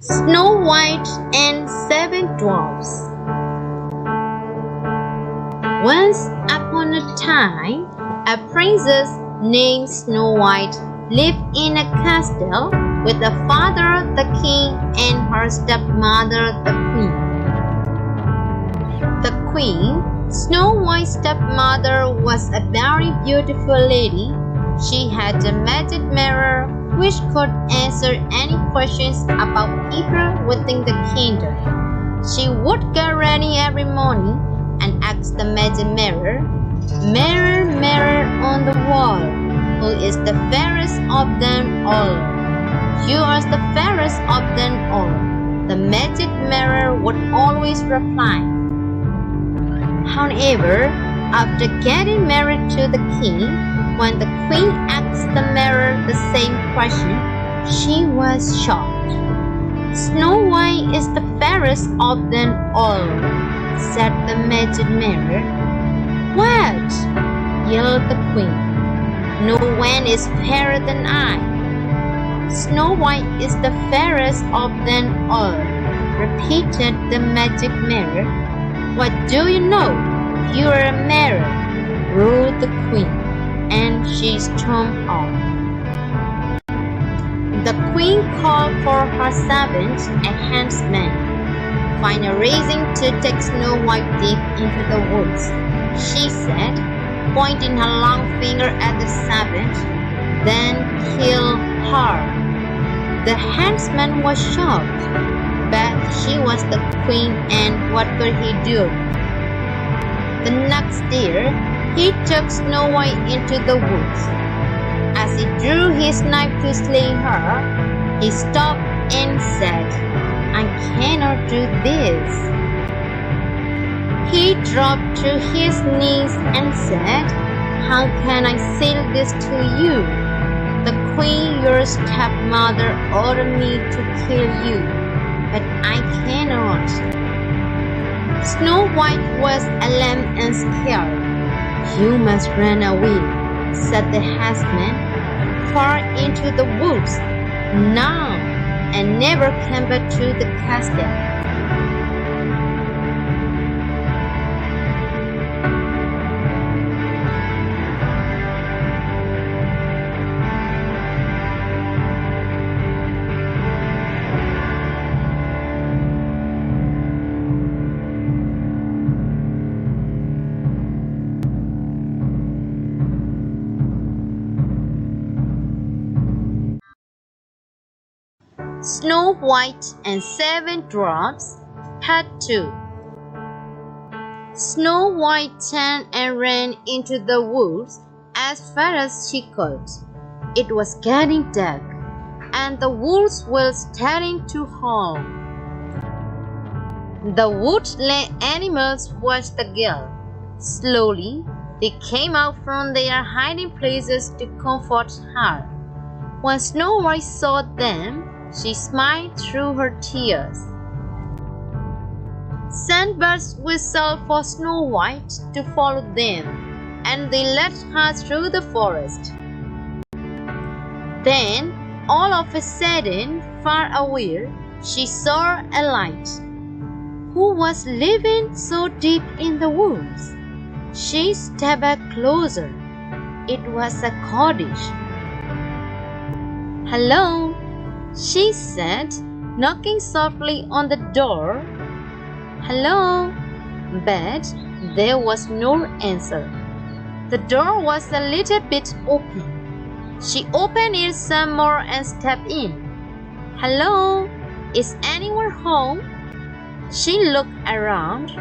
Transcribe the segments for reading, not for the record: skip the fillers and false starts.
Snow White and Seven Dwarfs. Once upon a time, a princess named Snow White lived in a castle with her father, the king, and her stepmother, the queen. The queen, Snow White's stepmother, was a very beautiful lady. She had a magic mirror which could answer any questions about people within the kingdom. She would get ready every morning and ask the magic mirror, "Mirror, mirror on the wall, who is the fairest of them all?" "You are the fairest of them all," the magic mirror would always reply. However, after getting married to the king, when the queen asked the mirror the same question, she was shocked. "Snow White is the fairest of them all," said the magic mirror. "What?" yelled the queen. "No one is fairer than I." "Snow White is the fairest of them all," repeated the magic mirror. "What do you know? You are a mirror," ruled the queen, and she stormed off. The queen called for her servant and huntsman. "Find a reason to take Snow White deep into the woods," she said, pointing her long finger at the servant. "Then kill her." The huntsman was shocked, but she was the queen, and what could he do? The next year, he took Snow White into the woods. As he drew his knife to slay her, he stopped and said, "I cannot do this." He dropped to his knees and said, "How can I say this to you? The queen, your stepmother, ordered me to kill you, but I cannot." Snow White was alarmed and scared. "You must run away," said the huntsman, "far into the woods, now, and never come back to the castle." Snow White and Seven Dwarfs, Part 2. Snow White turned and ran into the woods as fast as she could. It was getting dark, and the wolves were starting to howl. The woodland animals watched the girl. Slowly, they came out from their hiding places to comfort her. When Snow White saw them, she smiled through her tears. Sandbirds whistled for Snow White to follow them, and they led her through the forest. Then, all of a sudden, far away, she saw a light. Who was living so deep in the woods? She stepped back closer. It was a cottage. "Hello," she said, knocking softly on the door. "Hello," but there was no answer. The door was a little bit open. She opened it some more and stepped in. "Hello, is anyone home?" She looked around.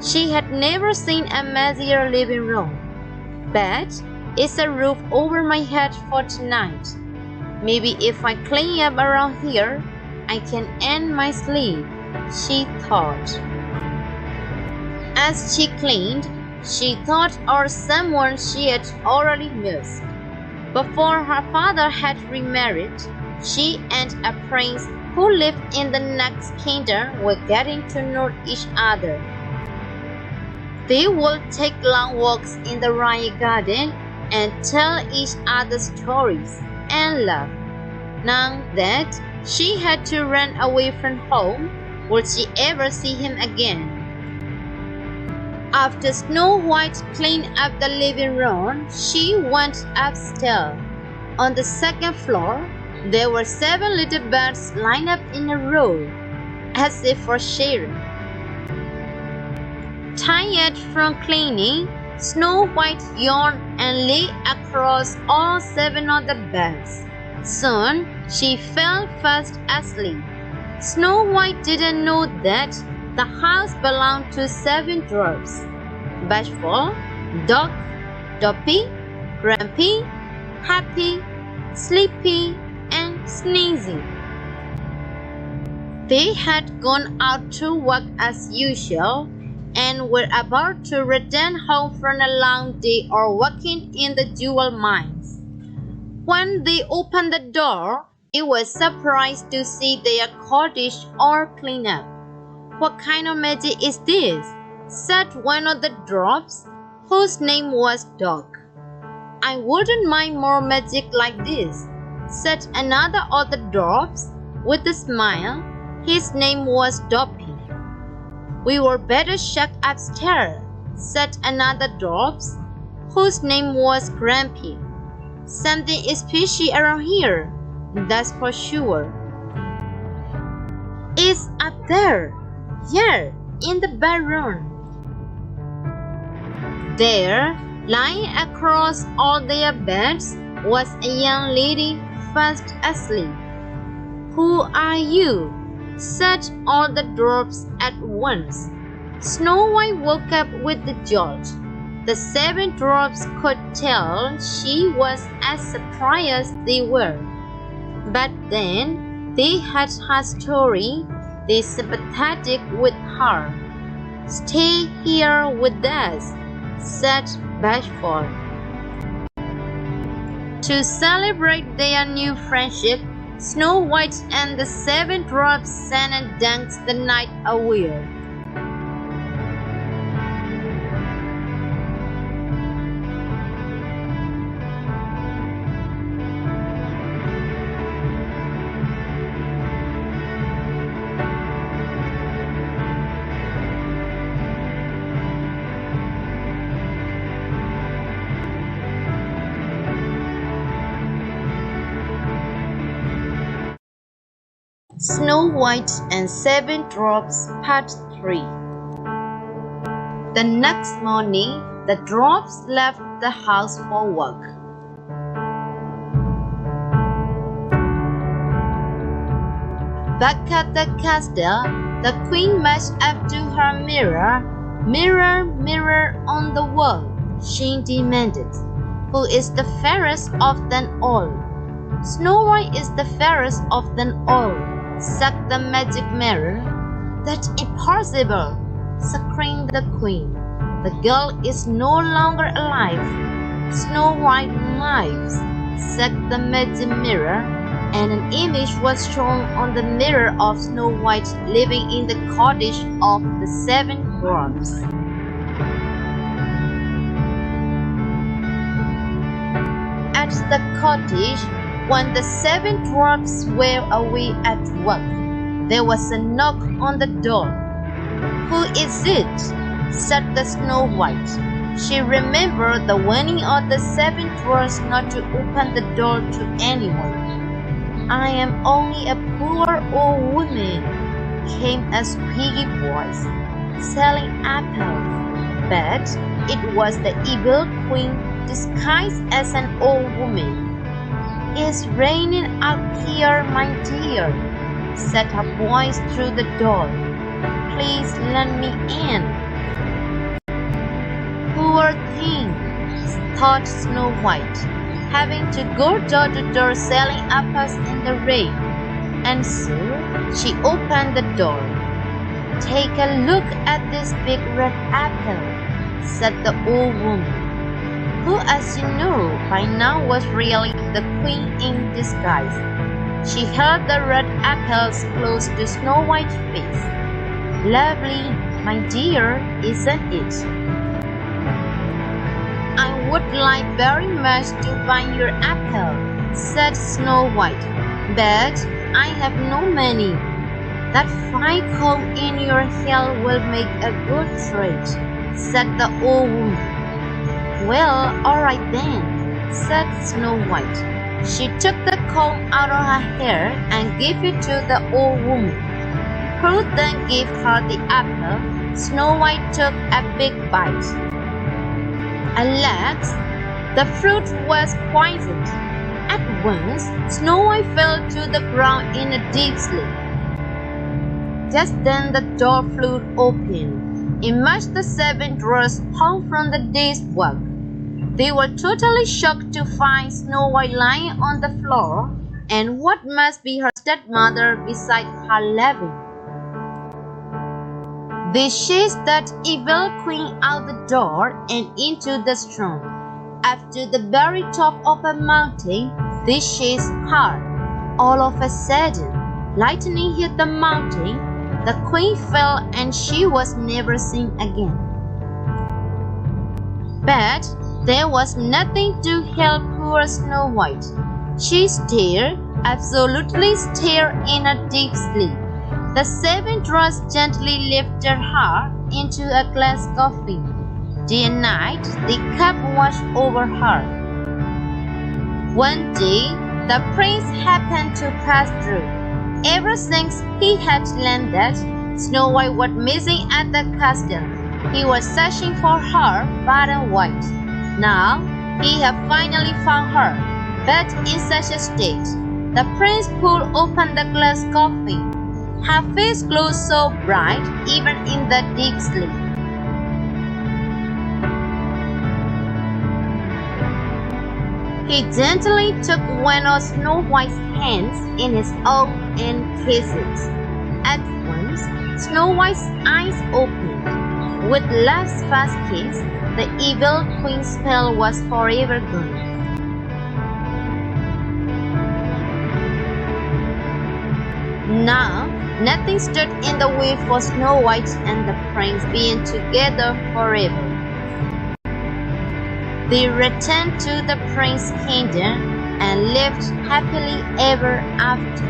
She had never seen a messier living room. "But it's a roof over my head for tonight. Maybe if I clean up around here, I can end my sleep," she thought. As she cleaned, she thought of someone she had already missed. Before her father had remarried, she and a prince who lived in the next kingdom were getting to know each other. They would take long walks in the royal garden and tell each other stories and laugh. Now that She had to run away from home. Would she ever see him again? After Snow White cleaned up the living room, she went upstairs. On the second floor, there were 7 little beds lined up in a row, as if for sharing. Tired from cleaning, Snow White yawned and lay across all 7 of the beds. Soon, she fell fast asleep. Snow White didn't know that the house belonged to 7 dwarfs: Bashful, Dog, Dopey, Grumpy, Happy, Sleepy, and Sneezy. They had gone out to work as usual and were about to return home from a long day or working in the jewel mines. When they opened the door, they were surprised to see their cottage all cleaned up. "What kind of magic is this?" said one of the dwarfs, whose name was Dog. "I wouldn't mind more magic like this," said another of the dwarfs with a smile. His name was Dopey. "We were better check upstairs," said another dwarf, whose name was Grumpy. "Something is fishy around here, that's for sure." "It's up there, here, in the bedroom." There, lying across all their beds, was a young lady fast asleep. "Who are you?" said all the dwarfs at once. Snow White woke up with a jolt. The 7 dwarfs could tell she was as surprised as they were. But then they had her story. They sympathetic with her. "Stay here with us," said Bashful. To celebrate their new friendship, Snow White and the 7 dwarfs sang and danced the night away. Snow White and 7 Dwarfs Part 3. The next morning, the dwarfs left the house for work. Back at the castle, the queen marched up to her mirror. "Mirror, mirror on the wall," she demanded, "who is the fairest of them all?" "Snow White is the fairest of them all," said the magic mirror. "That's impossible," screamed the queen. "The girl is no longer alive." "Snow White lives," said the magic mirror, and an image was shown on the mirror of Snow White living in the cottage of the 7 dwarfs. At the cottage, when the 7 dwarfs were away at work, there was a knock on the door. "Who is it?" said the Snow White. She remembered the warning of the 7 dwarfs not to open the door to anyone. "I am only a poor old woman," came a squeaky voice, "selling apples." But it was the evil queen disguised as an old woman. "It's raining out here, my dear," said a voice through the door. "Please let me in." Poor thing, thought Snow White, having to go door to door selling apples in the rain. And so she opened the door. "Take a look at this big red apple," said the old woman, who, as you know by now, was really the queen in disguise. She held the red apples close to Snow White's face. "Lovely, my dear, isn't it?" "I would like very much to buy your apple," said Snow White, "but I have no money. That fine comb in your hair will make a good thread, said the old woman. Well, all right then, said Snow White. She took the comb out of her hair and gave it to the old woman, who then gave her the apple. Snow White took a big bite. Alas, the fruit was poisoned. At once, Snow White fell to the ground in a deep sleep. Just then the door flew open. Emerged the 7 dwarfs home from the day's work. They were totally shocked to find Snow White lying on the floor and what must be her stepmother beside her laughing. They chased that evil queen out the door and into the storm. After the very top of a mountain, they chased her. All of a sudden, lightning hit the mountain. The queen fell and she was never seen again. But there was nothing to help poor Snow White. She stared, absolutely stared in a deep sleep. The 7 dwarfs gently lifted her into a glass coffin. Day and night they kept watch over her. One day the prince happened to pass through. Ever since he had landed, Snow White was missing at the castle. He was searching for her far and wide. Now he had finally found her, but in such a state. The prince pulled open the glass coffin. Her face glowed so bright even in the deep sleep. He gently took one of Snow White's hands in his own and kissed it. At once, Snow White's eyes opened. With last fast kiss, the evil queen's spell was forever gone. Now, nothing stood in the way for Snow White and the prince being together forever. They returned to the prince's kingdom and lived happily ever after.